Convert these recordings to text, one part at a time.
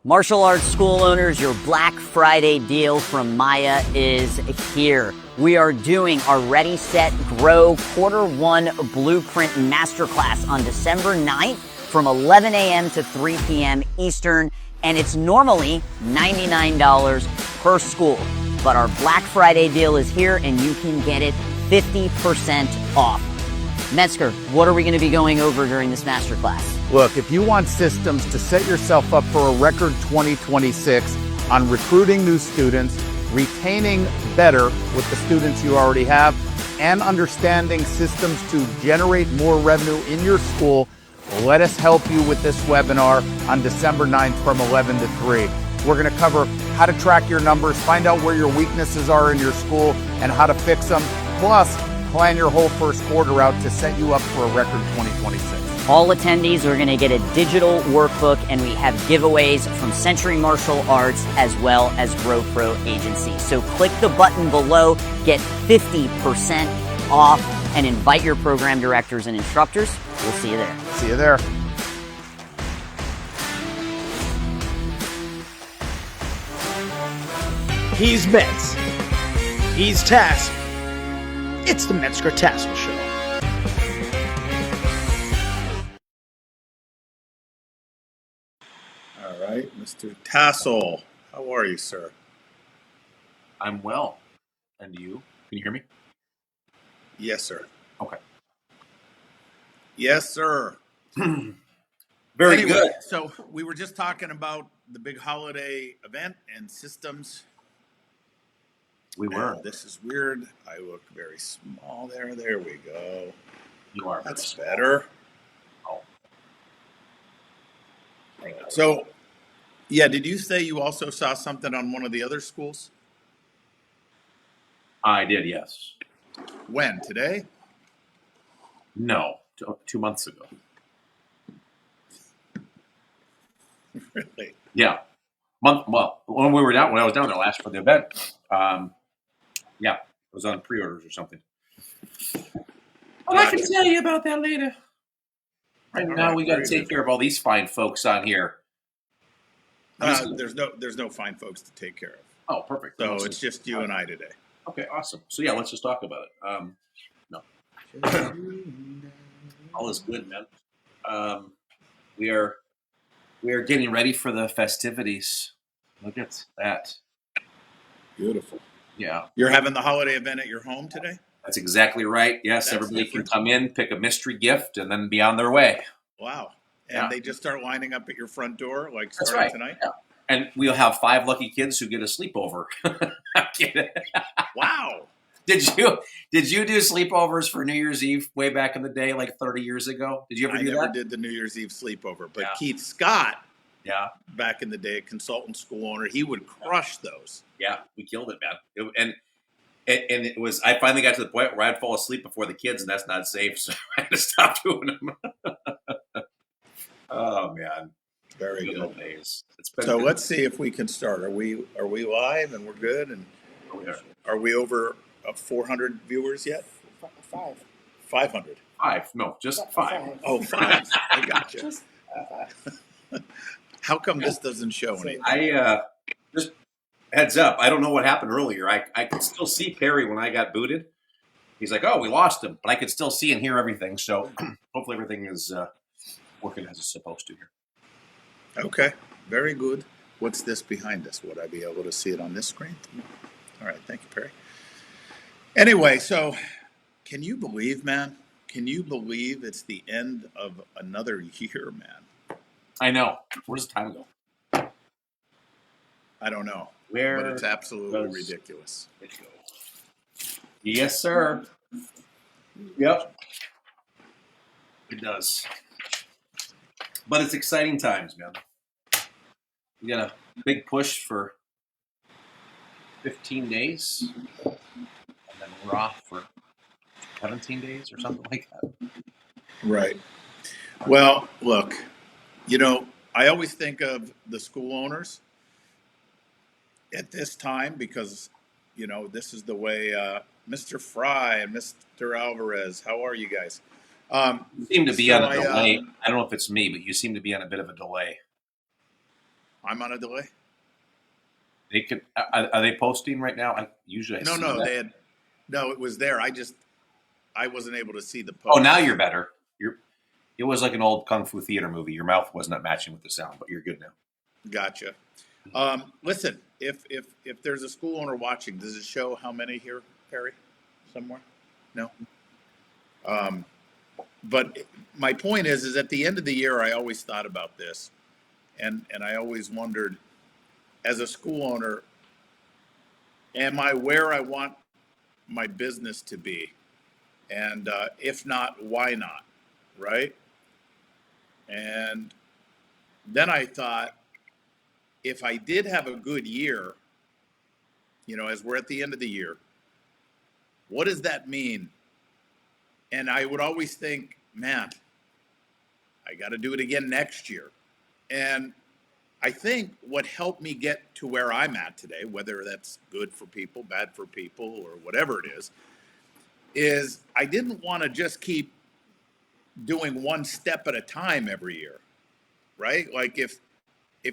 Martial arts school owners, your Black Friday deal from Maya is here. We are doing our Ready, Set, Grow Q1 Blueprint Masterclass on December 9th from 11 a.m. to 3 p.m. Eastern, and it's normally $99 per school. But our Black Friday deal is here, and you can get it 50% off. Metzger, what are we going to be going over during this masterclass? Look, if you want systems to set yourself up for a record 2026 on recruiting new students, retaining better with the students you already have, and understanding systems to generate more revenue in your school, let us help you with this webinar on December 9th from 11 to 3. We're going to cover how to track your numbers, find out where your weaknesses are in your school, and how to fix them, plus plan your whole first quarter out to set you up for a record 2026. All attendees are going to get a digital workbook, and we have giveaways from Century Martial Arts as well as Grow Pro Agency. So click the button below, get 50% off, and invite your program directors and instructors. We'll see you there. See you there. He's Metz. He's Tass. It's the Metzger Tassoul Show. All right, Mr. Tassoul, how are you, sir? I'm well. And you? Can you hear me? Yes, sir. Okay. Yes, sir. Very Anyway, good. So we were just talking about the big holiday event and systems. We were. This is weird. I look very small there. There we go. You are. That's better. Oh. Hang on. So, yeah, did you say you also saw something on one of the other schools? I did, yes. When? Today? No, 2 months ago. Really? Yeah. Well, when I was down there last for the event, yeah, it was on pre-orders or something. Well, I can tell you about that later. Right now, we got to take care of all these fine folks on here. There's no fine folks to take care of. Oh, perfect. So it's just you and I today. Okay, awesome. So yeah, let's just talk about it. No, all is good, man. We are getting ready for the festivities. Look at that. Beautiful. Yeah. You're having the holiday event at your home today? That's exactly right. Yes, That's everybody different. can come in, pick a mystery gift, and then be on their way. Wow. And Yeah. they just start lining up at your front door, like That's starting right. tonight? Yeah. And we'll have 5 lucky kids who get a sleepover. I'm kidding. Wow. Did you do sleepovers for New Year's Eve way back in the day, like 30 years ago? Did you ever I do never that? did the New Year's Eve sleepover, but Yeah. Keith Scott, Yeah. back in the day, a consultant school owner, he would crush those. Yeah, we killed it, man. And it was. I finally got to the point where I'd fall asleep before the kids, and that's not safe. So I had to stop doing them. Oh man, Very good good. old days. It's been So good. let's see if we can start. Are we live and we're good? And are we over 400 viewers yet? 500. 5. No, just 5. Oh, 5. I got you. How come this doesn't show anything? I just heads up. I don't know what happened earlier. I could still see Perry when I got booted. He's like, "Oh, we lost him," but I could still see and hear everything. So hopefully everything is working as it's supposed to here. Okay, very good. What's this behind us? Would I be able to see it on this screen? All right, thank you, Perry. Anyway, so can you believe, man? Can you believe it's the end of another year, man? I know. Where does the time go? I don't know, Where but it's absolutely does ridiculous. it go? Yes, sir. Yep. It does. But it's exciting times, man. We got a big push for 15 days, and then we're off for 17 days or something like that. Right. Well, look, I always think of the school owners at this time because, this is the way Mr. Fry and Mr. Alvarez, how are you guys? You seem to be on a delay. I don't know if it's me, but you seem to be on a bit of a delay. I'm on a delay. They can. Are they posting right now? I usually No, see no, that. they had. No, it was there. I wasn't able to see the Oh, post. now you're better. You're. It was like an old kung fu theater movie. Your mouth was not matching with the sound, but you're good now. Gotcha. Listen, if there's a school owner watching, does it show how many here, Perry? Somewhere? No. But my point is at the end of the year, I always thought about this, and I always wondered, as a school owner, am I where I want my business to be? And if not, why not? Right? And then I thought, if I did have a good year, as we're at the end of the year, what does that mean? And I would always think, man, I got to do it again next year. And I think what helped me get to where I'm at today, whether that's good for people, bad for people, or whatever it is I didn't want to just keep doing one step at a time every year, right? Like if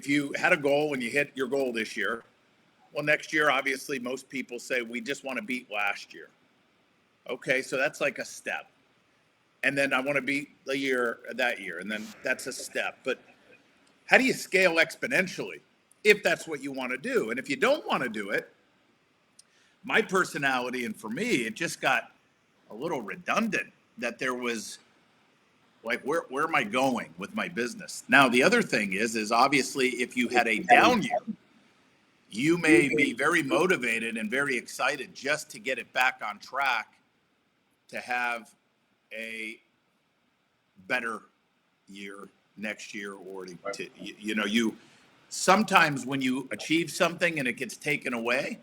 you had a goal and you hit your goal this year, well, next year, obviously, most people say we just want to beat last year. Okay, so that's like a step. And then I want to beat that year, and then that's a step. But how do you scale exponentially if that's what you want to do? And if you don't want to do it, my personality, and for me, it just got a little redundant that there was like, where am I going with my business? Now, the other thing is obviously if you had a down year, you may be very motivated and very excited just to get it back on track to have a better year next year, or to you sometimes when you achieve something and it gets taken away,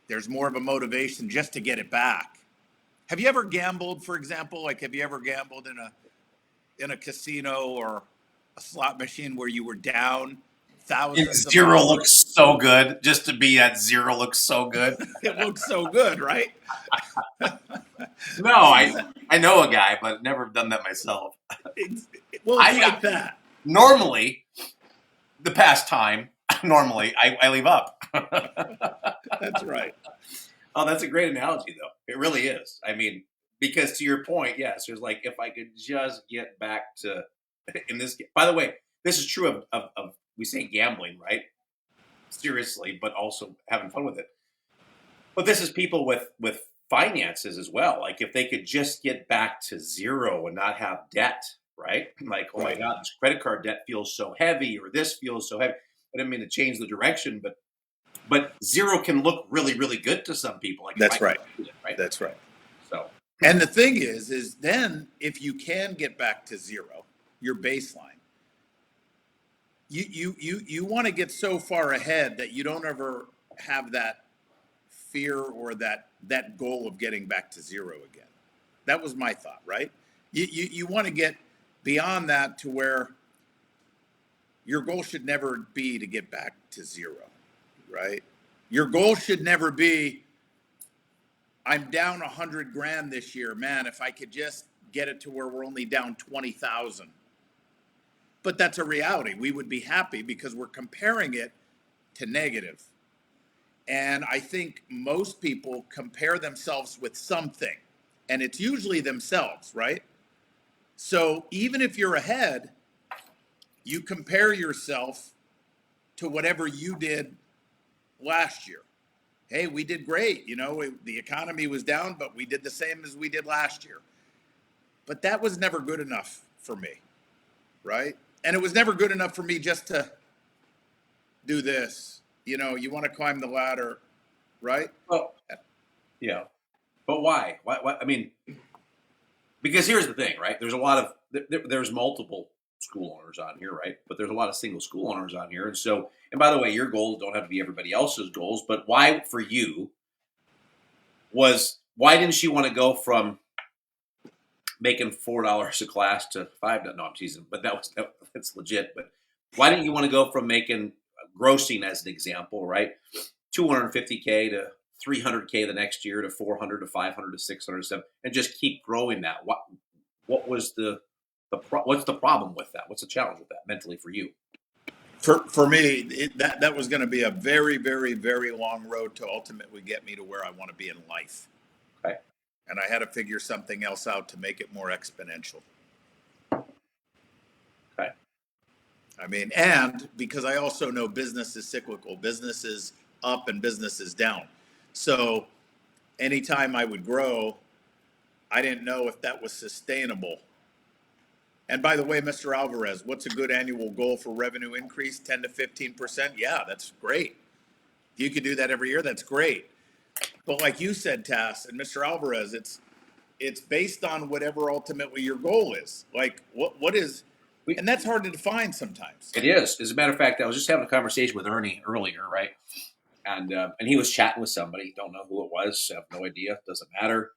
there's more of a motivation just to get it back. Have you ever gambled, for example? Like, have you ever gambled in a casino or a slot machine where you were down thousands of Zero dollars? looks so good. Just to be at zero looks so good. It looks so good, right? No, I know a guy, but never done that myself. It's I- like that. Normally, the past time, I leave up. That's right. Oh, that's a great analogy, though. It really is. I mean, because to your point, yes, there's like, if I could just get back to, in this, by the way, this is true of we say gambling, right? Seriously, but also having fun with it. But this is people with finances as well. Like, if they could just get back to zero and not have debt, right? Like, oh my God, this credit card debt feels so heavy, or this feels so heavy. I didn't mean to change the direction, but zero can look really, really good to some people. Like, That's right. Right. That's right. So, And the thing is then if you can get back to zero, your baseline, you want to get so far ahead that you don't ever have that fear or that goal of getting back to zero again. That was my thought, right? You want to get beyond that to where your goal should never be to get back to zero, right? Your goal should never be, I'm down 100 grand this year. Man, if I could just get it to where we're only down 20,000. But that's a reality. We would be happy because we're comparing it to negative. And I think most people compare themselves with something, and it's usually themselves, right? So even if you're ahead, you compare yourself to whatever you did last year. Hey, we did great. The economy was down, but we did the same as we did last year. But that was never good enough for me, right? And it was never good enough for me just to do this. You want to climb the ladder, right? well, yeah. But why? Why? I mean, because here's the thing, right? There's a lot of there's multiple school owners on here, right? But there's a lot of single school owners on here, and by the way, your goals don't have to be everybody else's goals. But why for you why didn't you want to go from making $4 a class to $5? No, I'm teasing, but that's legit. But why didn't you want to go from making grossing, as an example, right, $250K to $300K the next year to $400 to $500 to $600 and just keep growing that? What was what's the problem with that? What's the challenge with that mentally for you? For me, that was going to be a very, very, very long road to ultimately get me to where I want to be in life. Okay. And I had to figure something else out to make it more exponential. Okay. I mean, and because I also know business is cyclical, business is up and business is down. So anytime I would grow, I didn't know if that was sustainable. And by the way, Mr. Alvarez, what's a good annual goal for revenue increase? 10 to 15%? Yeah, that's great. If you could do that every year, that's great. But like you said, Tass and Mr. Alvarez, it's based on whatever ultimately your goal is. Like what is, and that's hard to define sometimes. It is. As a matter of fact, I was just having a conversation with Ernie earlier, right? And he was chatting with somebody. Don't know who it was. I have no idea. Doesn't matter.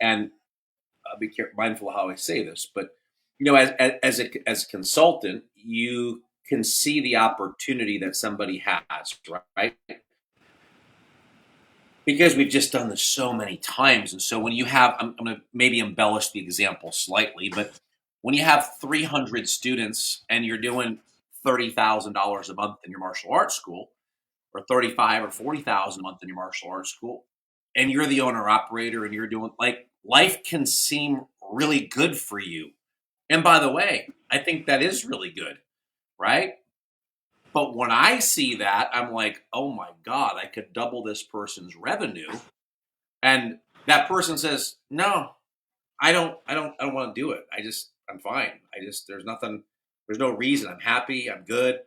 And I'll be mindful of how I say this, but as a consultant, you can see the opportunity that somebody has, right? Because we've just done this so many times, and so when you have, I'm going to maybe embellish the example slightly, but when you have 300 students and you're doing $30,000 a month in your martial arts school, or 35 or 40,000 a month in your martial arts school, and you're the owner operator, and you're doing life can seem really good for you. And by the way, I think that is really good, right? But when I see that, I'm like, oh my God, I could double this person's revenue. And that person says, no, I don't want to do it. I'm fine. There's no reason. I'm happy. I'm good.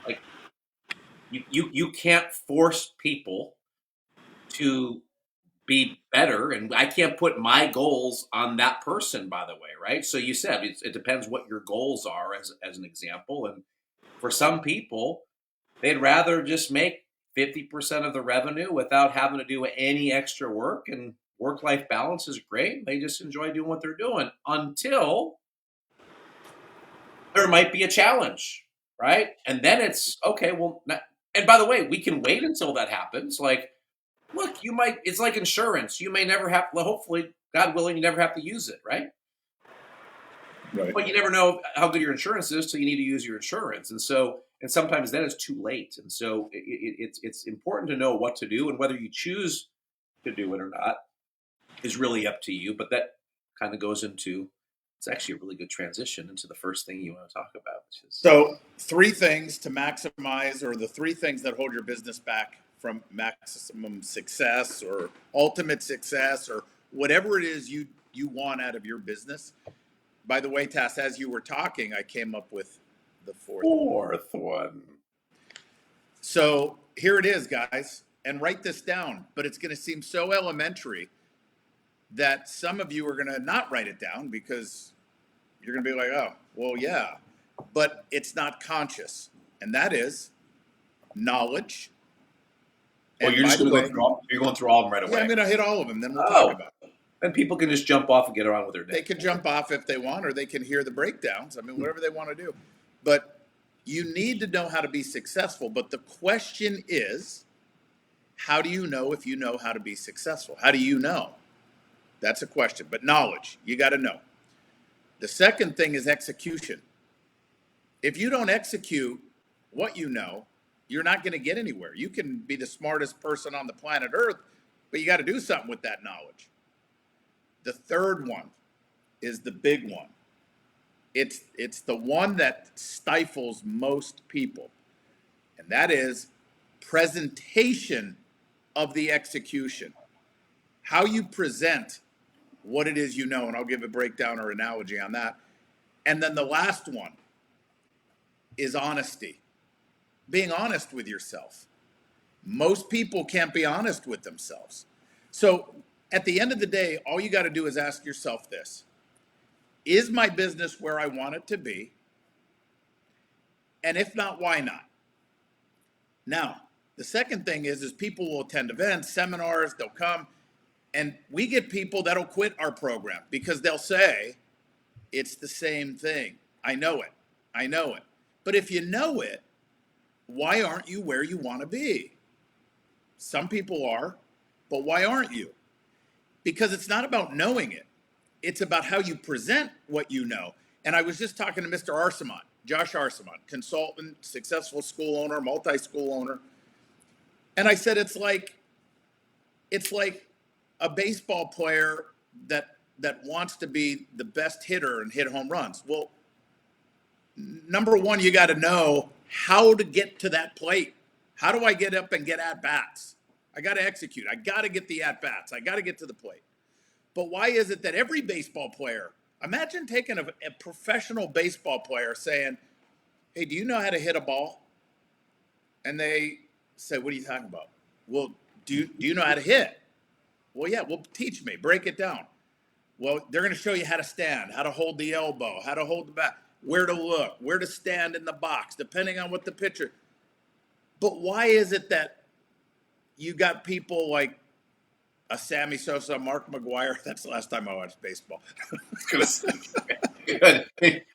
Like you can't force people to be better, and I can't put my goals on that person, by the way, right? So you said it depends what your goals are, as an example. And for some people, they'd rather just make 50% of the revenue without having to do any extra work, and work-life balance is great. They just enjoy doing what they're doing until there might be a challenge, right? And then it's okay. Well, and by the way, we can wait until that happens. Like, look, it's like insurance. You may never have, hopefully, God willing, you never have to use it, right? Right. But you never know how good your insurance is till you need to use your insurance. And sometimes then it's too late. And so it's important to know what to do, and whether you choose to do it or not is really up to you. But that kind of goes into, it's actually a really good transition into the first thing you want to talk about. Which is, So 3 things to maximize, or the 3 things that hold your business back from maximum success or ultimate success, or whatever it is you want out of your business. By the way, Tass, as you were talking, I came up with the fourth one. So here it is, guys, and write this down, but it's going to seem so elementary that some of you are going to not write it down, because you're going to be like, oh, well, yeah, but it's not conscious. And that is knowledge. Well, you're just going to go through all of them right away. Yeah, I'm going to hit all of them, then we'll talk about it. And people can just jump off and get on with their day. They can jump off if they want, or they can hear the breakdowns. I mean, whatever they want to do. But you need to know how to be successful. But the question is, how do you know if you know how to be successful? How do you know? That's a question. But knowledge, you got to know. The second thing is execution. If you don't execute what you know, you're not going to get anywhere. You can be the smartest person on the planet Earth, but you got to do something with that knowledge. The third one is the big one. It's the one that stifles most people. And that is presentation of the execution. How you present what it is you know, and I'll give a breakdown or analogy on that. And then the last one is honesty. Being honest with yourself. Most people can't be honest with themselves. So at the end of the day, all you got to do is ask yourself this: is my business where I want it to be? And if not, why not? Now, the second thing is people will attend events, seminars, they'll come, and we get people that'll quit our program because they'll say, it's the same thing. I know it. I know it. But if you know it, why aren't you where you want to be? Some people are, but why aren't you? Because it's not about knowing it. It's about how you present what you know. And I was just talking to Mr. Arsamont. Josh Arsamon, consultant, successful school owner, multi-school owner. And I said, it's like a baseball player that wants to be the best hitter and hit home runs. Well, number one, you got to know how to get to that plate. How do I get up and get at bats? I got to execute. I got to get the at bats. I got to get to the plate. But why is it that every baseball player, imagine taking a professional baseball player saying, hey, do you know how to hit a ball? And they say, what are you talking about? Well, do you know how to hit? Well, yeah, well, teach me, break it down. Well, they're going to show you how to stand, how to hold the elbow, how to hold the bat, where to look, where to stand in the box, depending on what the pitcher. But why is it that you got people like a Sammy Sosa, Mark McGuire? That's the last time I watched baseball. Good.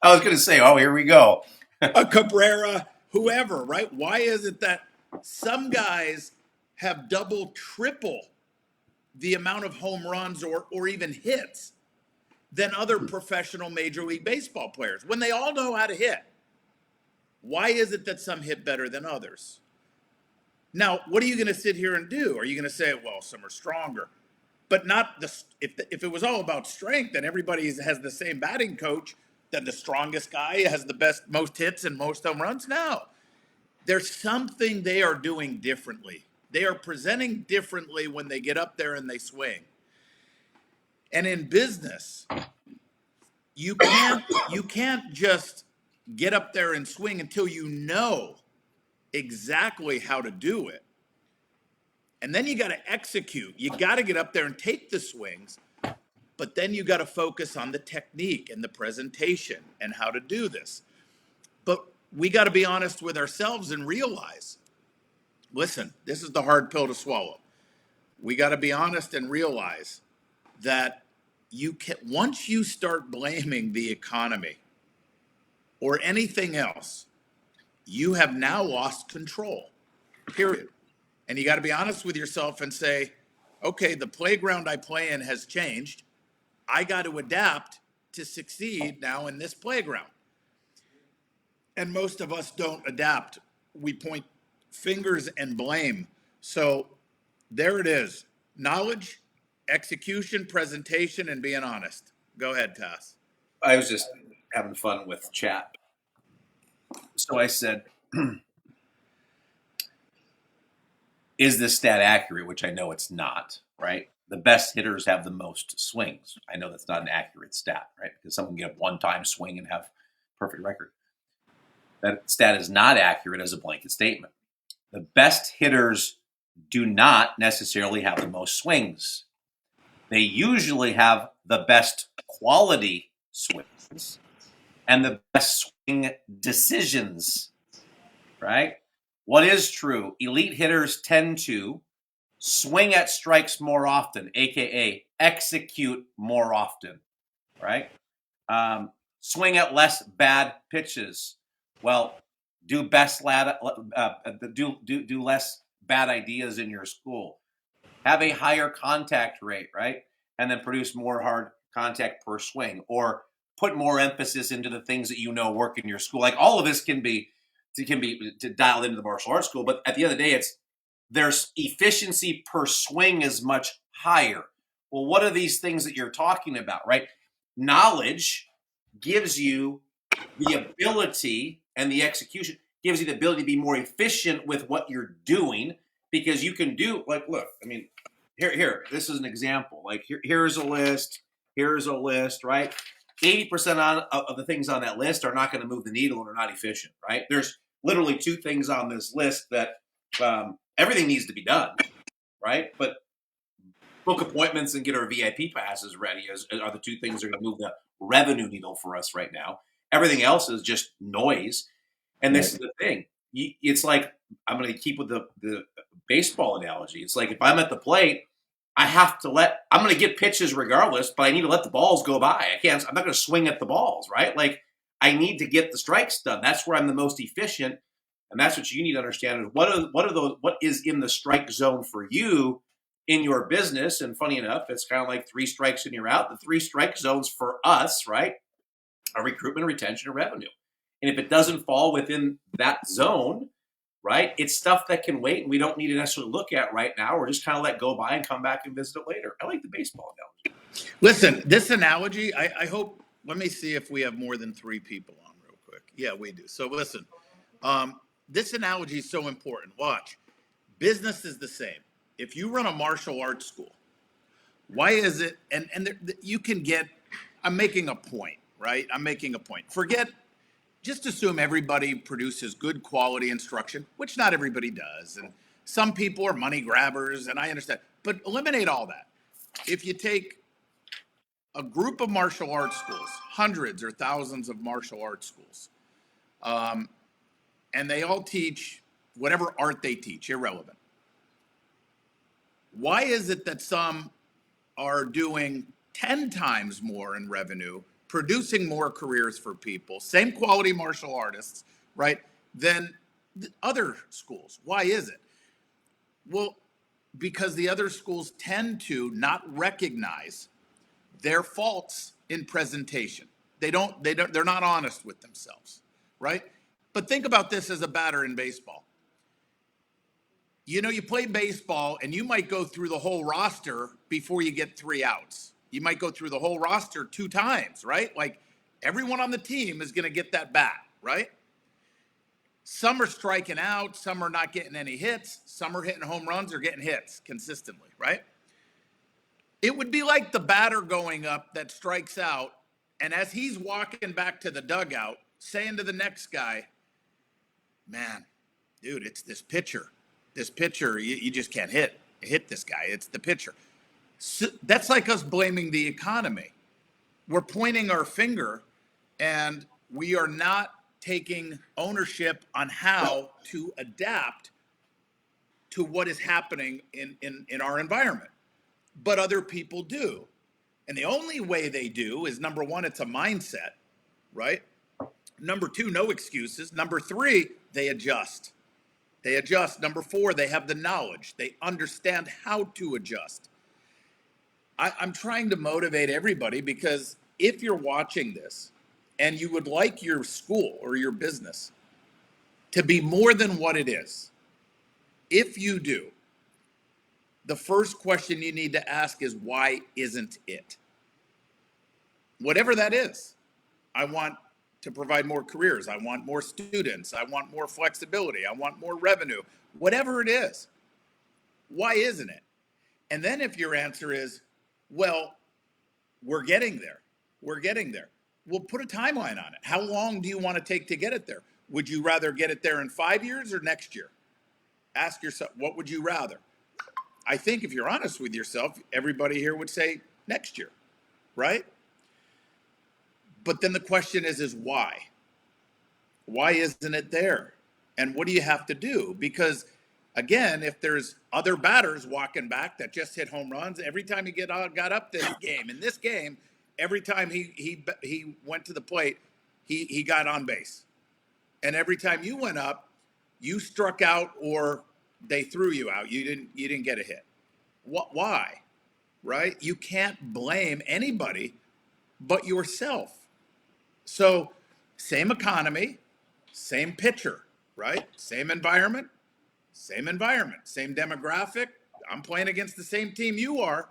I was going to say, oh, here we go. A Cabrera, whoever, right? Why is it that some guys have double, triple the amount of home runs or even hits than other professional Major League Baseball players when they all know how to hit? Why is it that some hit better than others? Now, what are you going to sit here and do? Are you going to say, well, some are stronger? But not if it was all about strength and everybody has the same batting coach, then the strongest guy has the most hits and most home runs? No. There's something they are doing differently. They are presenting differently when they get up there and they swing. And in business, you can't just get up there and swing until you know exactly how to do it. And then you got to execute. You got to get up there and take the swings, but then you got to focus on the technique and the presentation and how to do this. But we got to be honest with ourselves and realize, listen, this is the hard pill to swallow. We got to be honest and realize that once you start blaming the economy or anything else, you have now lost control, period. And you got to be honest with yourself and say, okay, the playground I play in has changed. I got to adapt to succeed now in this playground. And most of us don't adapt. We point fingers and blame. So there it is. Knowledge, execution, presentation, and being honest. Go ahead, Tass. I was just having fun with chat. So I said, is this stat accurate? Which I know it's not, right? The best hitters have the most swings. I know that's not an accurate stat, right? Because someone can get a one-time swing and have perfect record. That stat is not accurate as a blanket statement. The best hitters do not necessarily have the most swings. They usually have the best quality swings and the best swing decisions, right? What is true? Elite hitters tend to swing at strikes more often, aka execute more often, right? Swing at less bad pitches. Well, do less bad ideas in your school. Have a higher contact rate, right? And then produce more hard contact per swing, or put more emphasis into the things that you know work in your school. Like all of this can be dialed into the martial arts school, but at the end of the day, there's efficiency per swing is much higher. Well, what are these things that you're talking about, right? Knowledge gives you the ability, and the execution gives you the ability to be more efficient with what you're doing, because you can do, like, look, I mean, here, this is an example. Like, here's a list, right? 80% of the things on that list are not going to move the needle and are not efficient, right? There's literally two things on this list that everything needs to be done, right? But book appointments and get our VIP passes ready are the two things that are going to move the revenue needle for us right now. Everything else is just noise. And this is the thing. It's like, I'm going to keep with the baseball analogy. It's like if I'm at the plate, I'm going to get pitches regardless, but I need to let the balls go by. I'm not going to swing at the balls, right? Like, I need to get the strikes done. That's where I'm the most efficient. And that's what you need to understand is what is in the strike zone for you in your business. And funny enough, it's kind of like 3 strikes and you're out. The 3 strike zones for us, right, are recruitment, retention, and revenue. And if it doesn't fall within that zone, right, it's stuff that can wait and we don't need to necessarily look at right now, or just kind of let go by and come back and visit it later. I like the baseball analogy. Listen, this analogy, I hope, let me see if we have more than 3 people on real quick. Yeah, we do. So listen, this analogy is so important. Watch. Business is the same. If you run a martial arts school, why is it, and you can get, I'm making a point, right? I'm making a point. Just assume everybody produces good quality instruction, which not everybody does. And some people are money grabbers, and I understand. But eliminate all that. If you take a group of martial arts schools, hundreds or thousands of martial arts schools, and they all teach whatever art they teach, irrelevant. Why is it that some are doing 10 times more in revenue, producing more careers for people, same quality martial artists, right, than the other schools? Why is it? Well, because the other schools tend to not recognize their faults in presentation. They're not honest with themselves, right? But think about this as a batter in baseball. You know, you play baseball and you might go through the whole roster before you get 3 outs. You might go through the whole roster 2 times, right? Like everyone on the team is going to get that bat, right? Some are striking out, some are not getting any hits, some are hitting home runs or getting hits consistently, right? It would be like the batter going up that strikes out, and as he's walking back to the dugout, saying to the next guy, man, dude, it's this pitcher. This pitcher, you just can't hit this guy. It's the pitcher. So that's like us blaming the economy. We're pointing our finger, and we are not taking ownership on how to adapt to what is happening in our environment. But other people do. And the only way they do is, number 1, it's a mindset, right? Number 2, no excuses. Number 3, they adjust. They adjust. Number 4, they have the knowledge. They understand how to adjust. I'm trying to motivate everybody, because if you're watching this and you would like your school or your business to be more than what it is, if you do, the first question you need to ask is, why isn't it? Whatever that is. I want to provide more careers. I want more students. I want more flexibility. I want more revenue. Whatever it is. Why isn't it? And then if your answer is, well, we're getting there. We're getting there. Well, put a timeline on it. How long do you want to take to get it there? Would you rather get it there in 5 years or next year? Ask yourself, what would you rather? I think if you're honest with yourself, everybody here would say next year, right? But then the question is why? Why isn't it there? And what do you have to do? Because again, if there's other batters walking back that just hit home runs, every time he got up this game, in this game, every time he went to the plate, he got on base. And every time you went up, you struck out or they threw you out. You didn't get a hit. Why? Right? You can't blame anybody but yourself. So same economy, same pitcher, right? Same environment, same demographic. I'm playing against the same team you are.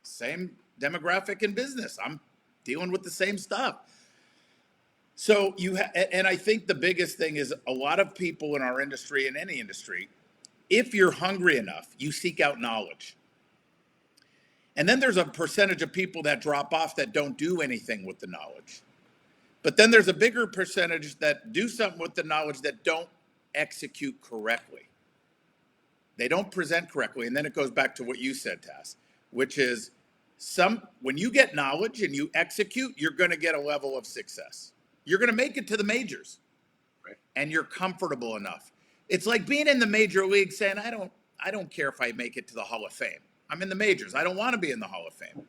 Same demographic in business. I'm dealing with the same stuff. So and I think the biggest thing is a lot of people in our industry, in any industry, if you're hungry enough, you seek out knowledge. And then there's a percentage of people that drop off that don't do anything with the knowledge. But then there's a bigger percentage that do something with the knowledge that don't execute correctly. They don't present correctly. And then it goes back to what you said, Tass, which is when you get knowledge and you execute, you're going to get a level of success. You're going to make it to the majors, right? And you're comfortable enough. It's like being in the major league saying, I don't care if I make it to the Hall of Fame. I'm in the majors. I don't want to be in the Hall of Fame.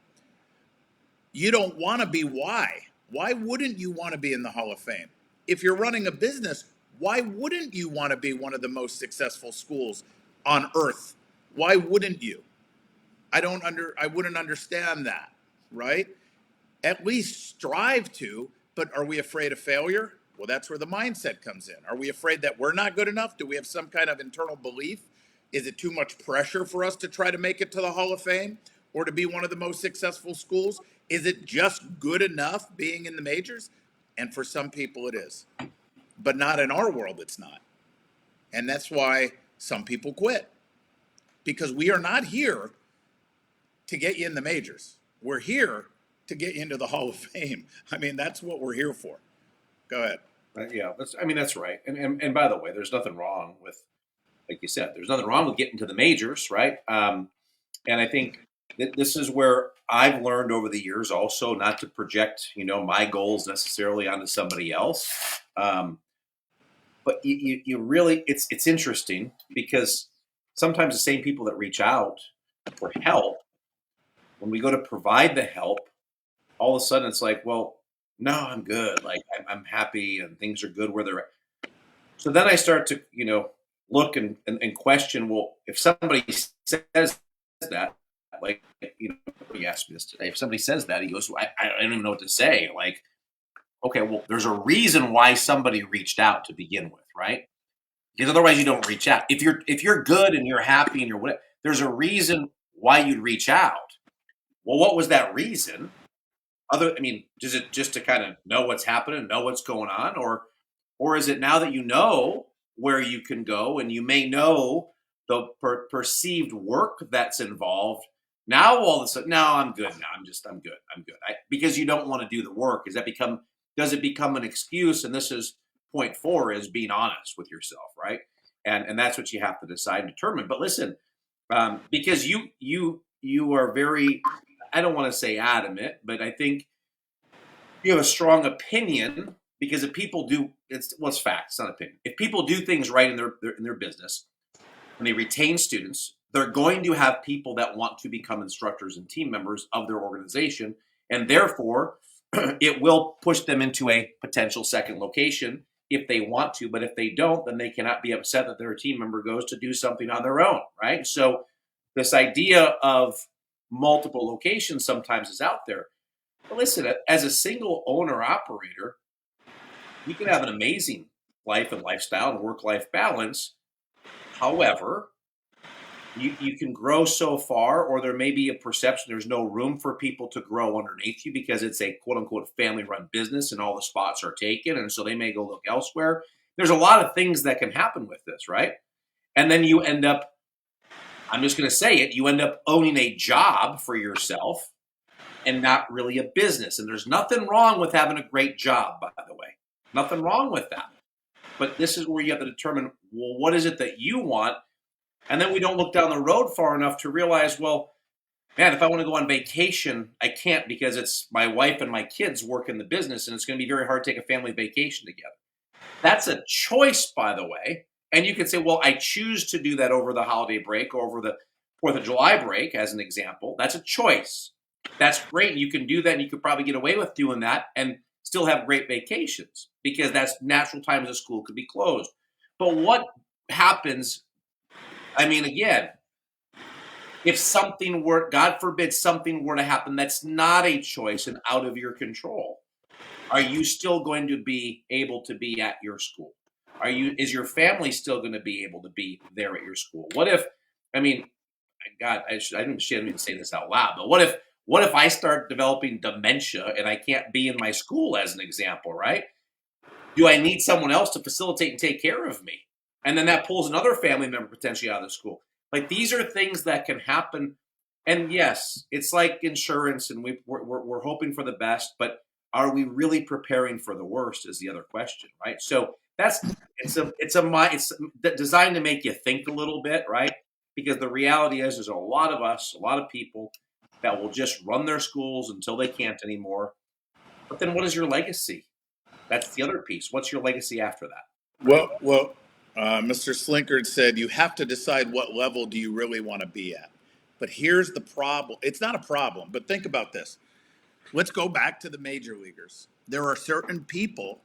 You don't want to be. Why? Why wouldn't you want to be in the Hall of Fame? If you're running a business, why wouldn't you want to be one of the most successful schools on earth? Why wouldn't you? I wouldn't understand that, right? At least strive to, but are we afraid of failure? Well, that's where the mindset comes in. Are we afraid that we're not good enough? Do we have some kind of internal belief? Is it too much pressure for us to try to make it to the Hall of Fame or to be one of the most successful schools? Is it just good enough being in the majors? And for some people it is. But not in our world, it's not. And that's why some people quit. Because we are not here to get you in the majors. We're here to get you into the Hall of Fame. I mean, that's what we're here for. Go ahead. Yeah, that's right. And by the way, there's nothing wrong with, like you said, there's nothing wrong with getting to the majors, right? And I think that this is where I've learned over the years also not to project, my goals necessarily onto somebody else. But you really, it's interesting because sometimes the same people that reach out for help, when we go to provide the help, all of a sudden it's like, well, no, I'm good. Like I'm happy and things are good where they're at. So then I start to, look and question, well, if somebody says that, like, he asked me this today, if somebody says that, he goes, I don't even know what to say. Like, okay, well, there's a reason why somebody reached out to begin with, right? Because otherwise you don't reach out. If you're good and you're happy and you're whatever, there's a reason why you'd reach out. Well, what was that reason? Is it just to kind of know what's happening, know what's going on, or is it now that you know where you can go and you may know the perceived work that's involved? Now all of a sudden, no, I'm good. Now I'm good. Because you don't want to do the work. Does it become an excuse? And this is point 4: is being honest with yourself, right? And that's what you have to decide and determine. But listen, because you are very, I don't want to say adamant, but I think you have a strong opinion, because if people do, it's fact, it's not opinion. If people do things right in their business and they retain students, they're going to have people that want to become instructors and team members of their organization, and therefore it will push them into a potential second location if they want to. But if they don't, then they cannot be upset that their team member goes to do something on their own, right? So this idea of multiple locations sometimes is out there. But listen, as a single owner operator, you can have an amazing life and lifestyle and work-life balance. However, you can grow so far, or there may be a perception there's no room for people to grow underneath you because it's a quote-unquote family-run business and all the spots are taken, and so they may go look elsewhere. There's a lot of things that can happen with this, right? And then you end up, I'm just going to say it, you end up owning a job for yourself and not really a business. And there's nothing wrong with having a great job, by the way. Nothing wrong with that. But this is where you have to determine, well, what is it that you want? And then we don't look down the road far enough to realize, well, man, if I want to go on vacation, I can't because it's my wife and my kids work in the business, and it's going to be very hard to take a family vacation together. That's a choice, by the way. And you could say, well, I choose to do that over the holiday break or over the 4th of July break, as an example. That's a choice. That's great. You can do that, and you could probably get away with doing that and still have great vacations because that's natural times the school could be closed. But what happens, again, if something were, God forbid, something were to happen that's not a choice and out of your control, are you still going to be able to be at your school? Is your family still going to be able to be there at your school? What if, God, I shouldn't even say this out loud, but what if I start developing dementia and I can't be in my school, as an example, right? Do I need someone else to facilitate and take care of me? And then that pulls another family member potentially out of the school. Like, these are things that can happen. And yes, it's like insurance, and we're hoping for the best, but are we really preparing for the worst is the other question, right? So it's designed to make you think a little bit, right? Because the reality is there's a lot of people that will just run their schools until they can't anymore. But then what is your legacy? That's the other piece. What's your legacy after that? Well, Mr. Slinkard said you have to decide what level do you really want to be at. But here's the problem. It's not a problem, but think about this. Let's go back to the major leaguers. There are certain people,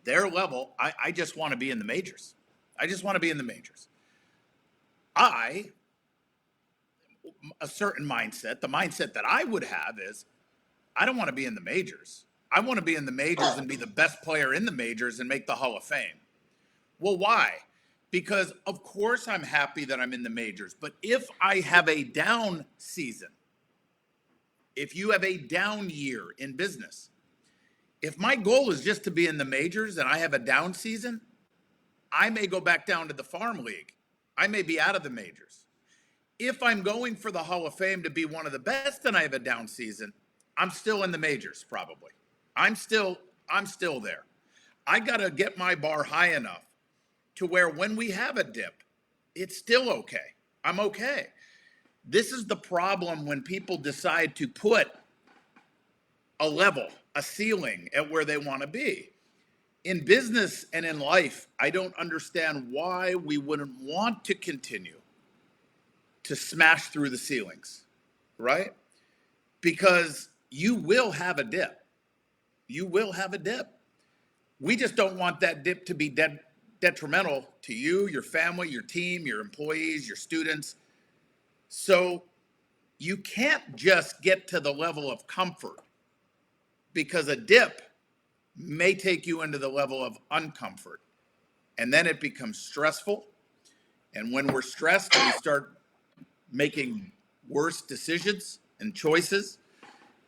their level, I just want to be in the majors. I just want to be in the majors. A certain mindset, the mindset that I would have is, I don't want to be in the majors. I want to be in the majors and be the best player in the majors and make the Hall of Fame. Well, why? Because of course I'm happy that I'm in the majors, but if I have a down season, if you have a down year in business, if my goal is just to be in the majors and I have a down season, I may go back down to the farm league. I may be out of the majors. If I'm going for the Hall of Fame to be one of the best and I have a down season, I'm still in the majors probably. I'm still there. I got to get my bar high enough to where when we have a dip, it's still okay. I'm okay. This is the problem when people decide to put a level, a ceiling at where they want to be. In business and in life, I don't understand why we wouldn't want to continue to smash through the ceilings, right? Because you will have a dip. You will have a dip. We just don't want that dip to be detrimental to you, your family, your team, your employees, your students. So you can't just get to the level of comfort, because a dip may take you into the level of uncomfort. And then it becomes stressful. And when we're stressed, we start making worse decisions and choices,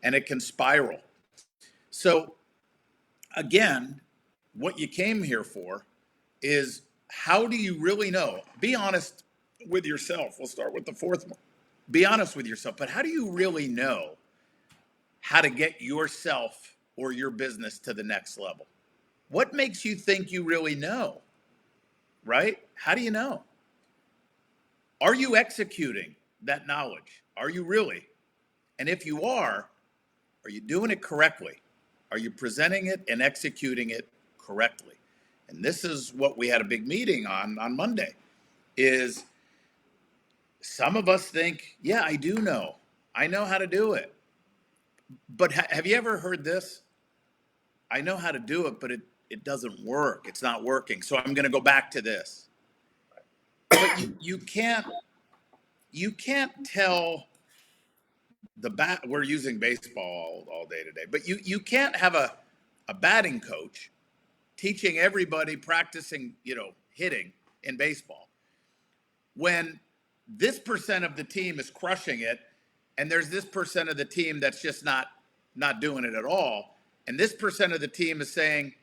and it can spiral. So again, what you came here for is, how do you really know? Be honest with yourself. We'll start with the fourth one. Be honest with yourself, but how do you really know how to get yourself or your business to the next level? What makes you think you really know, right? How do you know? Are you executing that knowledge? Are you really? And if you are you doing it correctly? Are you presenting it and executing it correctly? And this is what we had a big meeting on Monday, is some of us think, yeah, I do know. I know how to do it. But have you ever heard this? I know how to do it, but it doesn't work. It's not working. So I'm going to go back to this. But you can't tell we're using baseball all day today, but you can't have a batting coach teaching everybody practicing, hitting in baseball, when this percent of the team is crushing it and there's this percent of the team that's just not doing it at all, and this percent of the team is saying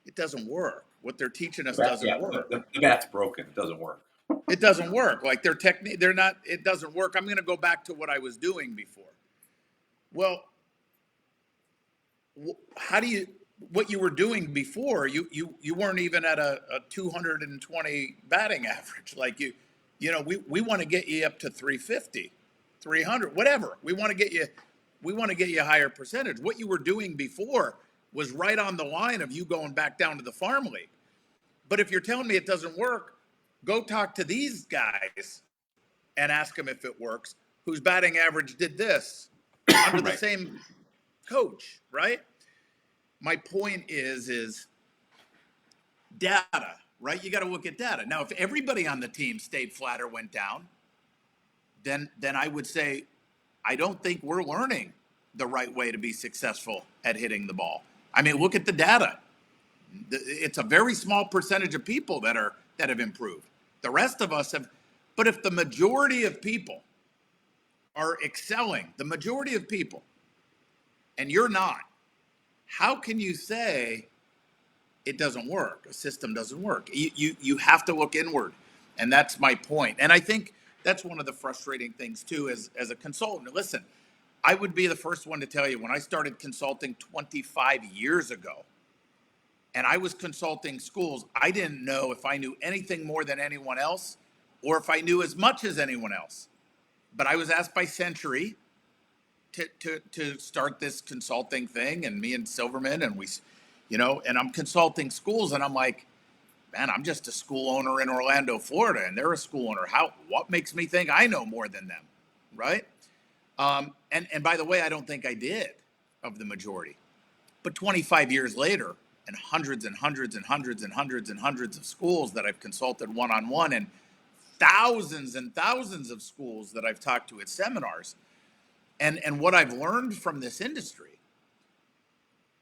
it doesn't work. What they're teaching us doesn't work. The bat's broken. It doesn't work. It doesn't work. Like their technique, it doesn't work. I'm going to go back to what I was doing before. Well, what you were doing before, you weren't even at a 220 batting average. Like we want to get you up to 350, 300, whatever. We want to get you a higher percentage. What you were doing before was right on the line of you going back down to the farm league. But if you're telling me it doesn't work, go talk to these guys and ask them if it works, whose batting average did this under the same coach, right? My point is data, right? You got to look at data. Now, if everybody on the team stayed flat or went down, then I would say, I don't think we're learning the right way to be successful at hitting the ball. I mean, look at the data. It's a very small percentage of people that have improved. The rest of us have, but if the majority of people are excelling, the majority of people, and you're not, how can you say it doesn't work? A system doesn't work. You have to look inward. And that's my point. And I think that's one of the frustrating things too, as a consultant. Listen, I would be the first one to tell you, when I started consulting 25 years ago, and I was consulting schools, I didn't know if I knew anything more than anyone else or if I knew as much as anyone else. But I was asked by Century to start this consulting thing, and me and Silverman, and we, and I'm consulting schools, and I'm like, man, I'm just a school owner in Orlando, Florida, and they're a school owner. What makes me think I know more than them, right? And by the way, I don't think I did, of the majority. But 25 years later, and hundreds and hundreds and hundreds and hundreds and hundreds of schools that I've consulted one-on-one, and thousands of schools that I've talked to at seminars, and what I've learned from this industry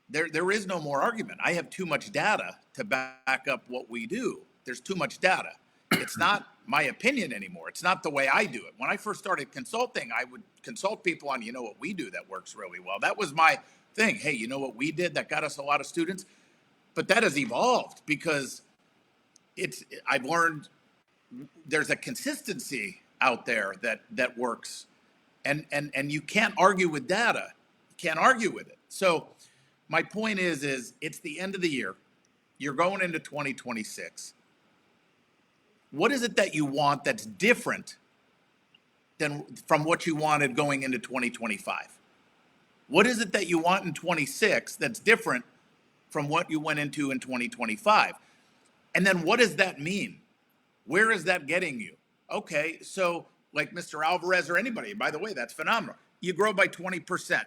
there is no more argument. I have too much data to back up what we do. There's too much data. It's not my opinion anymore. It's not the way I do it. When I first started consulting, I would consult people on, what we do that works really well. That was my thing. Hey, you know what we did that got us a lot of students? But that has evolved because I've learned there's a consistency out there that works. And you can't argue with data. You can't argue with it. So my point is it's the end of the year. You're going into 2026. What is it that you want that's different than from what you wanted going into 2025? What is it that you want in 26 that's different from what you went into in 2025? And then what does that mean? Where is that getting you? Okay, so like Mr. Alvarez or anybody, by the way, that's phenomenal. You grow by 20%.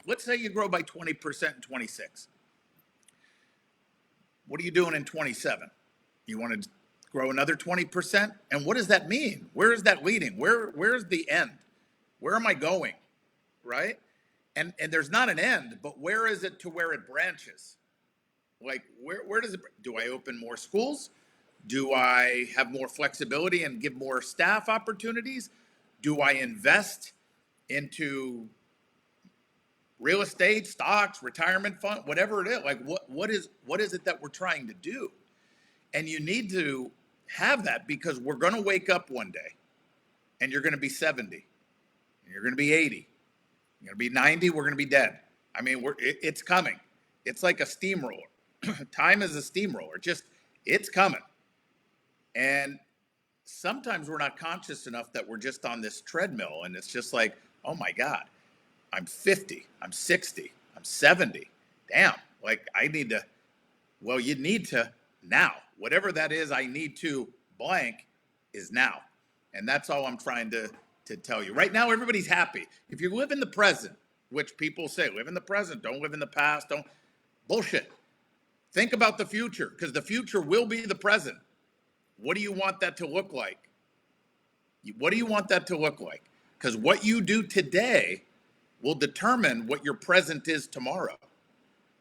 Let's say you grow by 20% in 26. What are you doing in 27? You want to grow another 20%? And what does that mean? Where is that leading? Where's the end? Where am I going? Right? And there's not an end, but where is it to where it branches? Like where does it, do I open more schools? Do I have more flexibility and give more staff opportunities? Do I invest into real estate, stocks, retirement fund, whatever it is? Like what is it that we're trying to do? And you need to have that because we're going to wake up one day and you're going to be 70 and you're going to be 80. You're going to be 90. We're going to be dead. I mean, it's coming. It's like a steamroller. Time is a steamroller. It's coming. And sometimes we're not conscious enough that we're just on this treadmill and it's just like, oh my God, I'm 50, I'm 60, I'm 70. Damn, like you need to now. Whatever that is, I need to blank is now. And that's all I'm trying to tell you. Right now, everybody's happy. If you live in the present, which people say, live in the present, don't live in the past, don't. Bullshit. Think about the future, because the future will be the present. What do you want that to look like? What do you want that to look like? Because what you do today will determine what your present is tomorrow.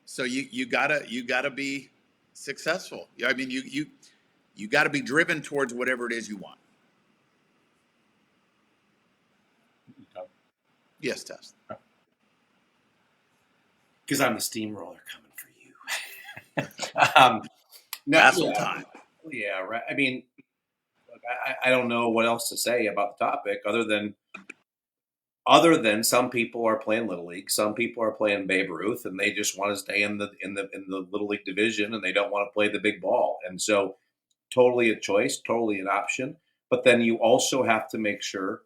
So you gotta be successful. I mean, you gotta be driven towards whatever it is you want. Yes, Tess. Because I'm the steamroller coming for you. Time. Yeah, right. I mean, I don't know what else to say about the topic other than some people are playing Little League, some people are playing Babe Ruth, and they just want to stay in the Little League division, and they don't want to play the big ball. And so, totally a choice, totally an option. But then you also have to make sure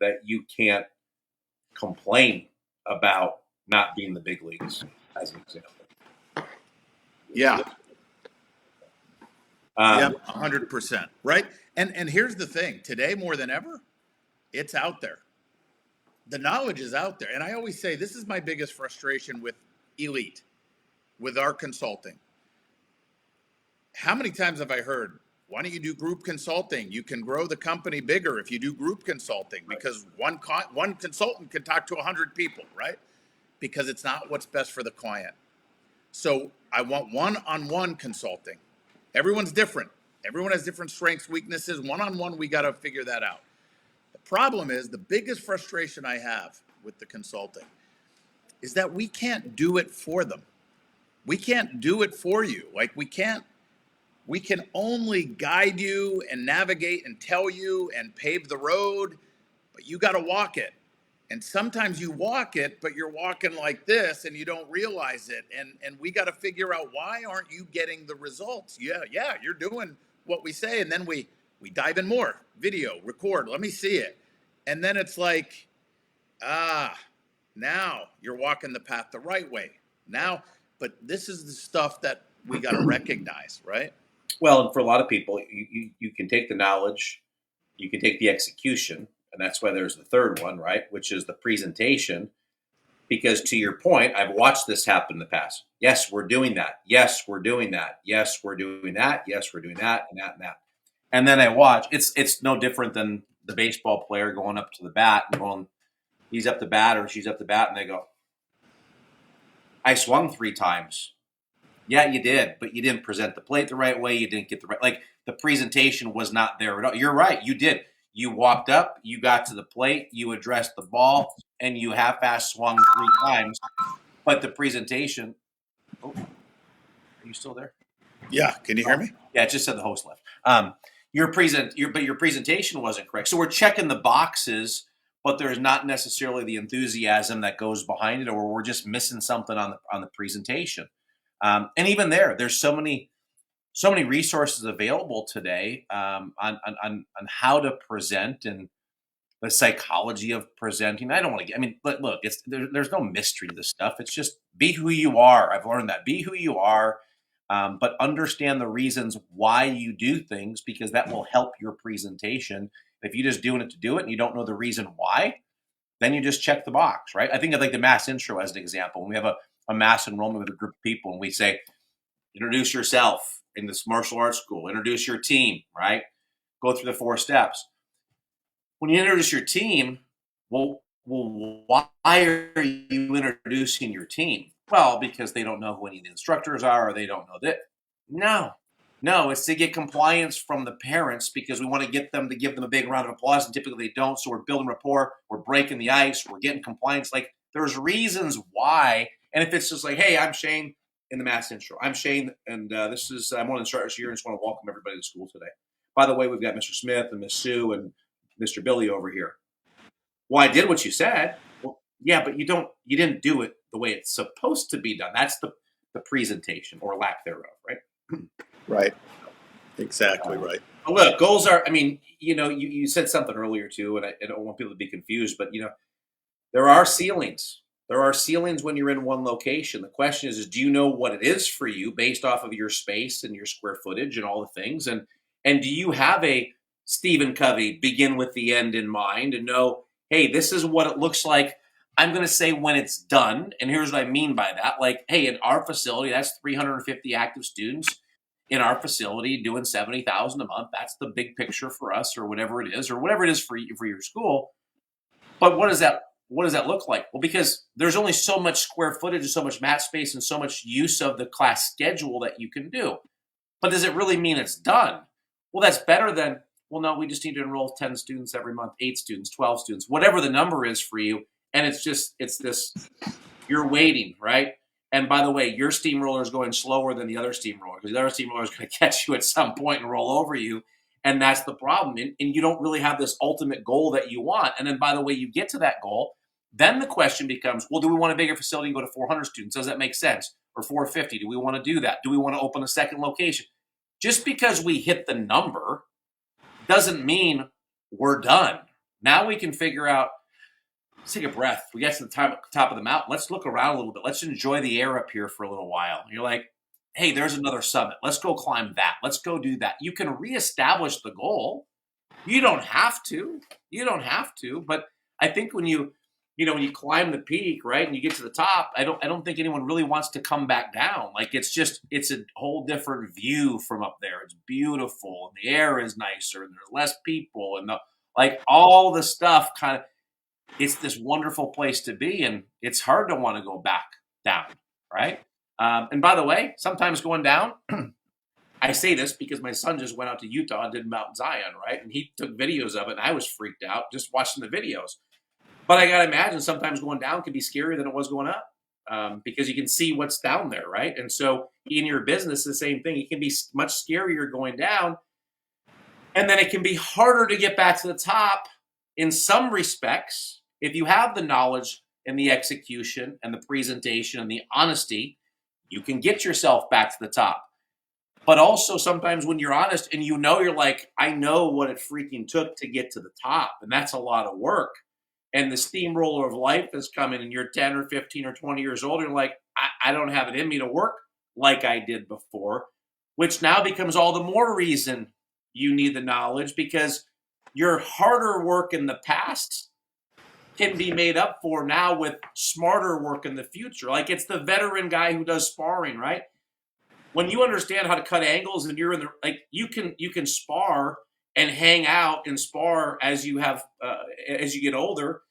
that you can't complain about not being the big leagues, as an example. Yeah. Yep, 100%. Right. And here's the thing: today more than ever, it's out there. The knowledge is out there. And I always say this is my biggest frustration with Elite, with our consulting. How many times have I heard, why don't you do group consulting? You can grow the company bigger if you do group consulting, because one consultant can talk to 100 people, right? Because it's not what's best for the client. So I want one-on-one consulting. Everyone's different. Everyone has different strengths, weaknesses. One-on-one, we got to figure that out. The problem is, the biggest frustration I have with the consulting is that we can't do it for them. We can't do it for you. Like we can only guide you and navigate and tell you and pave the road, but you got to walk it. And sometimes you walk it, but you're walking like this and you don't realize it. And we got to figure out, why aren't you getting the results? Yeah, you're doing what we say. And then we dive in more. Video, record, let me see it. And then it's like, now you're walking the path the right way. Now, but this is the stuff that we got to recognize, right? Well, and for a lot of people, you can take the knowledge, you can take the execution, and that's why there's the third one, right? Which is the presentation. Because to your point, I've watched this happen in the past. Yes, we're doing that. Yes, we're doing that. Yes, we're doing that. Yes, we're doing that and that and that. And then I watch. It's no different than the baseball player going up to the bat and going, he's up the bat or she's up the bat, and they go, I swung 3 times. Yeah, you did, but you didn't present the plate the right way. You didn't get the right, like the presentation was not there at all. You're right. You did. You walked up, you got to the plate, you addressed the ball, and you half-ass swung 3 times. But the presentation, oh, are you still there? Yeah, can you hear me? Yeah, it just said the host left. Your presentation wasn't correct. So we're checking the boxes, but there's not necessarily the enthusiasm that goes behind it, or we're just missing something on the presentation. And even there's so many resources available today on how to present and the psychology of presenting. I don't want to get. I mean, look, there's no mystery to this stuff. It's just be who you are. I've learned that. Be who you are, but understand the reasons why you do things, because that will help your presentation. If you're just doing it to do it and you don't know the reason why, then you just check the box, right? I think of like the mass intro as an example. When we have a mass enrollment with a group of people and we say, introduce yourself in this martial arts school, introduce your team, right? Go through the 4 steps. When you introduce your team, well, why are you introducing your team? Well, because they don't know who any of the instructors are, or they don't know that. No, it's to get compliance from the parents, because we want to get them to give them a big round of applause, and typically they don't. So we're building rapport, we're breaking the ice, we're getting compliance. Like, there's reasons why. And if it's just like, hey, I'm Shane in the mass intro. I'm Shane, and I'm one of the instructors here, and just want to welcome everybody to school today. By the way, we've got Mr. Smith and Miss Sue and Mr. Billy over here. Well, I did what you said. Well, yeah, but you didn't do it the way it's supposed to be done. That's the presentation, or lack thereof, right? Right. Exactly right. Look, goals are, I mean, you said something earlier too, and I don't want people to be confused, but there are ceilings. There are ceilings when you're in one location. The question is do you know what it is for you based off of your space and your square footage and all the things? And do you have a Stephen Covey begin with the end in mind and know, hey, this is what it looks like. I'm going to say when it's done. And here's what I mean by that. Like, hey, in our facility, that's 350 active students in our facility doing 70,000 a month. That's the big picture for us, or whatever it is for your school. But what does that look like? Well, because there's only so much square footage and so much mat space and so much use of the class schedule that you can do. But does it really mean it's done? Well, that's better than, well, no, we just need to enroll 10 students every month, 8 students, 12 students, whatever the number is for you. And it's this, you're waiting, right? And by the way, your steamroller is going slower than the other steamroller, because the other steamroller is going to catch you at some point and roll over you. And that's the problem. And you don't really have this ultimate goal that you want. And then, by the way, you get to that goal, then the question becomes, well, do we want a bigger facility and go to 400 students? Does that make sense? Or 450? Do we want to do that? Do we want to open a second location? Just because we hit the number doesn't mean we're done. Now we can figure out, let's take a breath. We get to the top of the mountain. Let's look around a little bit. Let's enjoy the air up here for a little while. You're like, hey, there's another summit. Let's go climb that. Let's go do that. You can reestablish the goal. You don't have to. But I think when you climb the peak, right, and you get to the top, I don't think anyone really wants to come back down. Like, it's a whole different view from up there. It's beautiful, and the air is nicer, and there's less people, and all the stuff kind of, it's this wonderful place to be, and it's hard to want to go back down, right? And by the way, sometimes going down, I say this because my son just went out to Utah and did Mount Zion, right? And he took videos of it, and I was freaked out just watching the videos. But I got to imagine sometimes going down can be scarier than it was going up, because you can see what's down there, right? And so in your business, the same thing. It can be much scarier going down, and then it can be harder to get back to the top in some respects. If you have the knowledge and the execution and the presentation and the honesty, you can get yourself back to the top. But also sometimes when you're honest and you're like, I know what it freaking took to get to the top, and that's a lot of work. And the steamroller of life is coming, and you're 10 or 15 or 20 years old, and you're like, I don't have it in me to work like I did before, which now becomes all the more reason you need the knowledge, because your harder work in the past can be made up for now with smarter work in the future. Like, it's the veteran guy who does sparring, right? When you understand how to cut angles and you're in the, like, you can spar and hang out and spar as you get older,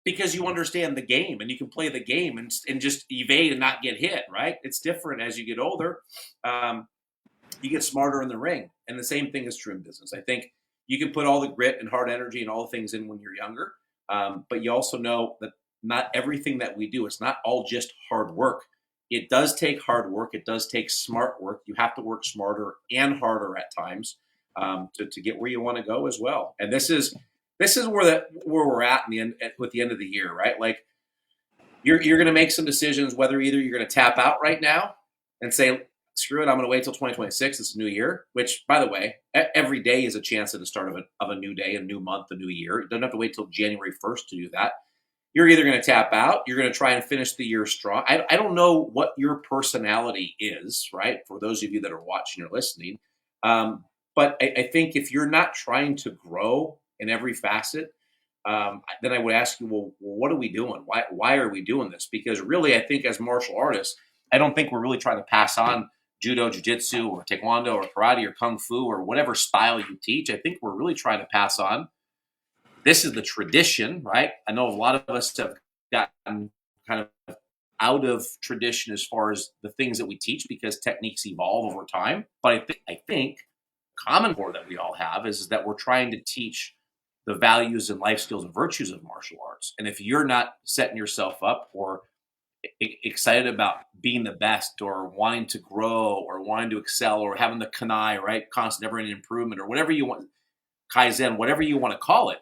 because you understand the game and you can play the game and just evade and not get hit, right? It's different as you get older. You get smarter in the ring. And the same thing is true in business. I think you can put all the grit and hard energy and all the things in when you're younger. But you also know that not everything that we do, it's not all just hard work. It does take hard work. It does take smart work. You have to work smarter and harder at times to get where you want to go as well. And this is where we're at in the end, with the end of the year, right? Like you're going to make some decisions whether either you're going to tap out right now and say, screw it, I'm going to wait till 2026. It's a new year, which, by the way, every day is a chance at the start of a new day, a new month, a new year. You don't have to wait till January 1st to do that. You're either going to tap out, you're going to try and finish the year strong. I don't know what your personality is, right? For those of you that are watching or listening. But I think if you're not trying to grow in every facet, then I would ask you, well, what are we doing? Why are we doing this? Because really, I think as martial artists, I don't think we're really trying to pass on judo, jiu-jitsu, or taekwondo, or karate, or kung fu, or whatever style you teach. I think we're really trying to pass on. This is the tradition, right? I know a lot of us have gotten kind of out of tradition as far as the things that we teach because techniques evolve over time. But I think common core that we all have is that we're trying to teach the values and life skills and virtues of martial arts. And if you're not setting yourself up or excited about being the best or wanting to grow or wanting to excel or having the kanai, right? Constant never-ending improvement or whatever you want, Kaizen, whatever you want to call it,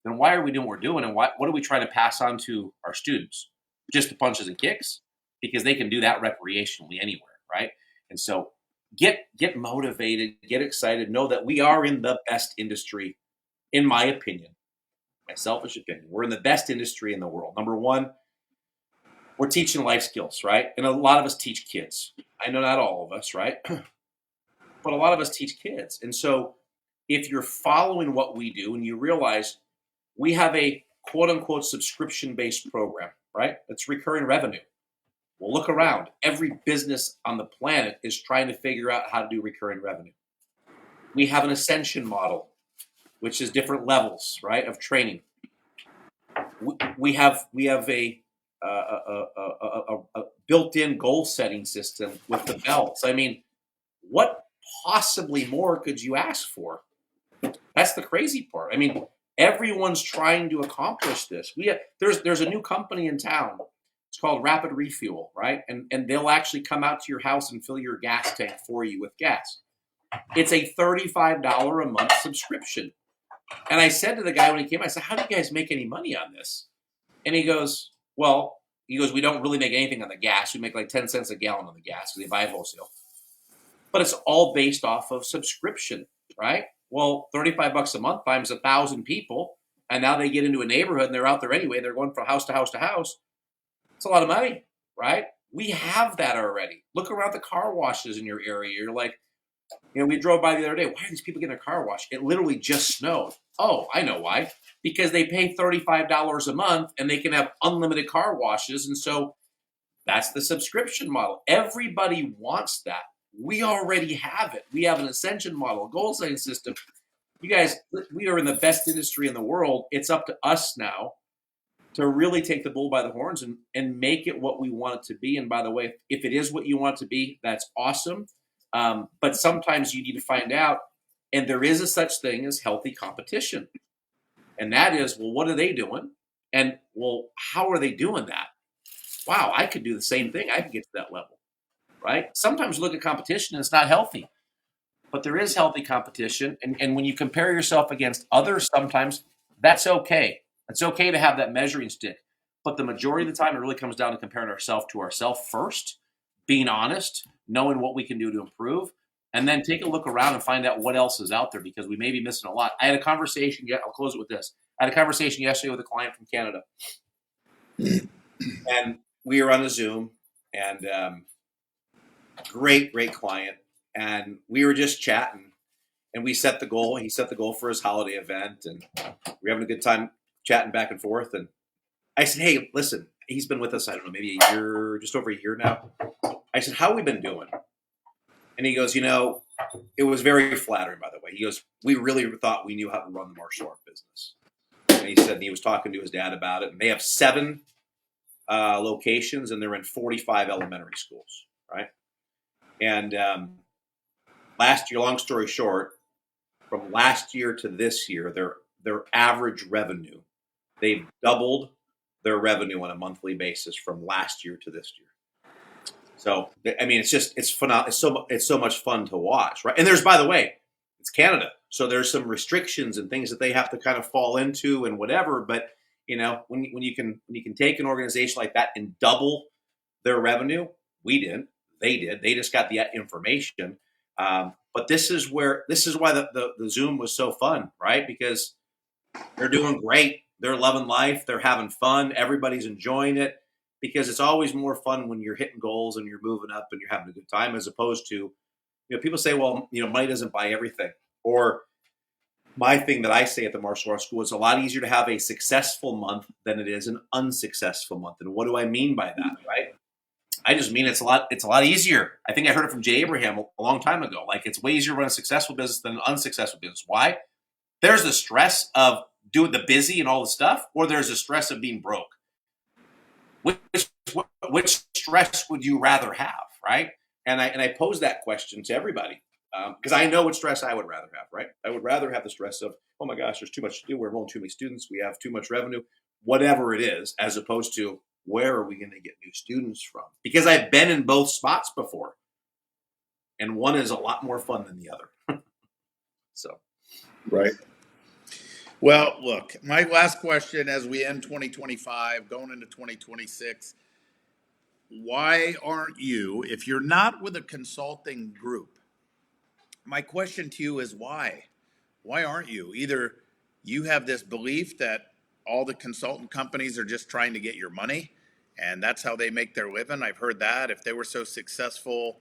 then why are we doing what we're doing? And what are we trying to pass on to our students? Just the punches and kicks? Because they can do that recreationally anywhere, right? And so get motivated, get excited, know that we are in the best industry, in my opinion, my selfish opinion. We're in the best industry in the world. Number one, we're teaching life skills, right? And a lot of us teach kids. I know not all of us, right? But a lot of us teach kids. And so if you're following what we do and you realize we have a quote unquote subscription-based program, right? It's recurring revenue. Well, look around. Every business on the planet is trying to figure out how to do recurring revenue. We have an ascension model, which is different levels, right, of training. We have a built-in goal-setting system with the belts. I mean, what possibly more could you ask for? That's the crazy part. I mean, everyone's trying to accomplish this. There's a new company in town. It's called Rapid Refuel, right? And they'll actually come out to your house and fill your gas tank for you with gas. It's a $35 a month subscription. And I said to the guy when he came, I said, how do you guys make any money on this? And he goes, we don't really make anything on the gas. We make like 10 cents a gallon on the gas because they buy wholesale. But it's all based off of subscription, right? Well, $35 a month times 1,000 people, and now they get into a neighborhood and they're out there anyway. They're going from house to house to house. It's a lot of money, right? We have that already. Look around the car washes in your area. You're like, we drove by the other day. Why are these people getting their car washed? It literally just snowed. Oh, I know why. Because they pay $35 a month and they can have unlimited car washes. And so that's the subscription model. Everybody wants that. We already have it. We have an ascension model, a goal-setting system. You guys, we are in the best industry in the world. It's up to us now to really take the bull by the horns and make it what we want it to be. And by the way, if it is what you want it to be, that's awesome. But sometimes you need to find out, and there is a such thing as healthy competition. And that is, well, what are they doing? And, well, how are they doing that? Wow, I could do the same thing. I could get to that level, right? Sometimes you look at competition and it's not healthy. But there is healthy competition. And when you compare yourself against others, sometimes that's okay. It's okay to have that measuring stick. But the majority of the time, it really comes down to comparing ourselves to ourselves first, being honest, knowing what we can do to improve, and then take a look around and find out what else is out there because we may be missing a lot. I had a conversation, I'll close it with this. I had a conversation yesterday with a client from Canada. And we were on a Zoom, and great client. And we were just chatting, and we set the goal. He set the goal for his holiday event, and we're having a good time chatting back and forth. And I said, hey, listen, he's been with us, I don't know, maybe a year, just over a year now. I said, how have we been doing? And he goes, it was very flattering, by the way. He goes, we really thought we knew how to run the martial art business. and he said he was talking to his dad about it. And they have 7 locations, and they're in 45 elementary schools, right? And last year, long story short, from last year to this year, their average revenue, they've doubled their revenue on a monthly basis from last year to this year. So I mean, it's phenomenal. It's so much fun to watch, right? And there's, by the way, it's Canada, so there's some restrictions and things that they have to kind of fall into and whatever. But when you can take an organization like that and double their revenue, we didn't. They did. They just got the information. But this is why the Zoom was so fun, right? Because they're doing great. They're loving life. They're having fun. Everybody's enjoying it, because it's always more fun when you're hitting goals and you're moving up and you're having a good time, as opposed to, people say, well, money doesn't buy everything. Or my thing that I say at the martial arts school is a lot easier to have a successful month than it is an unsuccessful month. And what do I mean by that, right? I just mean it's a lot easier. I think I heard it from Jay Abraham a long time ago. Like, it's way easier to run a successful business than an unsuccessful business. Why? There's the stress of doing the busy and all the stuff, or there's the stress of being broke. Which stress would you rather have, right? And I pose that question to everybody, because I know what stress I would rather have, right? I would rather have the stress of, oh my gosh, there's too much to do. We're enrolling too many students. We have too much revenue, whatever it is, as opposed to, where are we going to get new students from? Because I've been in both spots before, and one is a lot more fun than the other. So, Right. Well, look, my last question as we end 2025, going into 2026, why aren't you, if you're not with a consulting group, my question to you is why? Why aren't you? Either you have this belief that all the consultant companies are just trying to get your money, and that's how they make their living. I've heard that. If they were so successful,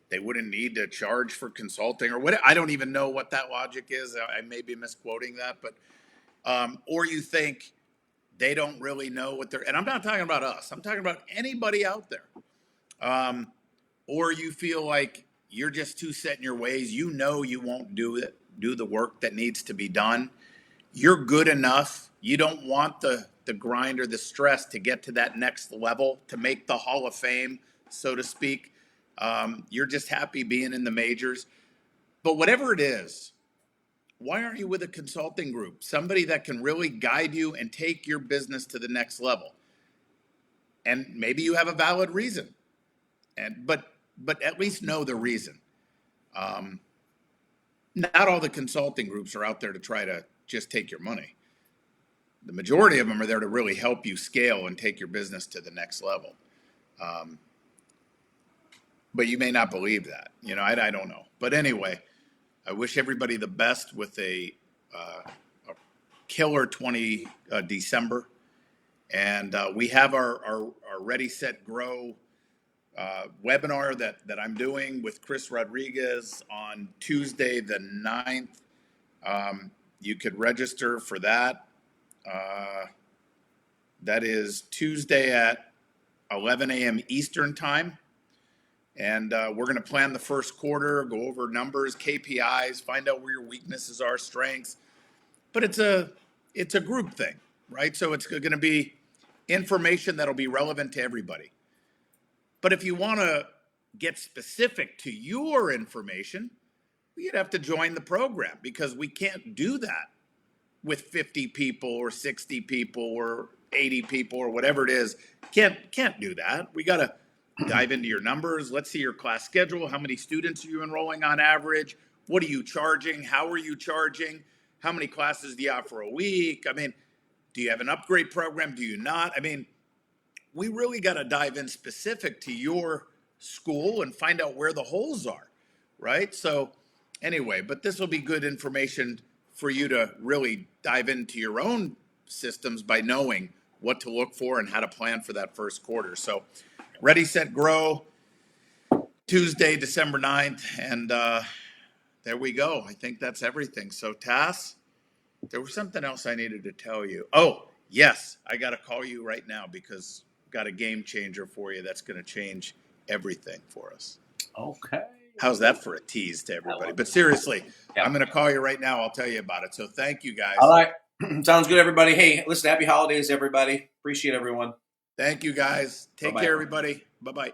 they wouldn't need to charge for consulting or what. I don't even know what that logic is. I may be misquoting that, but or you think they don't really know what they're, and I'm not talking about us, I'm talking about anybody out there. Or you feel like you're just too set in your ways. You won't do the work that needs to be done. You're good enough. You don't want the grind or the stress to get to that next level, to make the Hall of Fame, so to speak. You're just happy being in the majors. But whatever it is, why aren't you with a consulting group? Somebody that can really guide you and take your business to the next level. And maybe you have a valid reason. But at least know the reason. Not all the consulting groups are out there to try to just take your money. The majority of them are there to really help you scale and take your business to the next level. But you may not believe that. I don't know. But anyway, I wish everybody the best with a killer December. And we have our Ready, Set, Grow webinar that I'm doing with Chris Rodriguez on Tuesday the 9th. You could register for that. That is Tuesday at 11 a.m. Eastern time. And we're going to plan the first quarter, go over numbers, KPIs, find out where your weaknesses are, strengths. But it's a group thing, right? So it's going to be information that'll be relevant to everybody. But if you want to get specific to your information, you'd have to join the program, because we can't do that with 50 people or 60 people or 80 people or whatever it is. Can't do that. We got to dive into your numbers. Let's see your class schedule. How many students are you enrolling on average? What are you charging? How are you charging? How many classes do you offer a week? I mean, do you have an upgrade program? Do you not? I mean, we really got to dive in specific to your school and find out where the holes are, right? So anyway, but this will be good information for you to really dive into your own systems by knowing what to look for and how to plan for that first quarter. So Ready, Set, Grow, Tuesday, December 9th. And there we go. I think that's everything. So Tass, there was something else I needed to tell you. Oh, yes, I got to call you right now because I've got a game changer for you that's going to change everything for us. Okay. How's that for a tease to everybody? But seriously, I'm going to call you right now. I'll tell you about it. So thank you, guys. All right. Sounds good, everybody. Hey, listen, happy holidays, everybody. Appreciate everyone. Thank you, guys. Take Bye-bye. care, everybody. Bye-bye.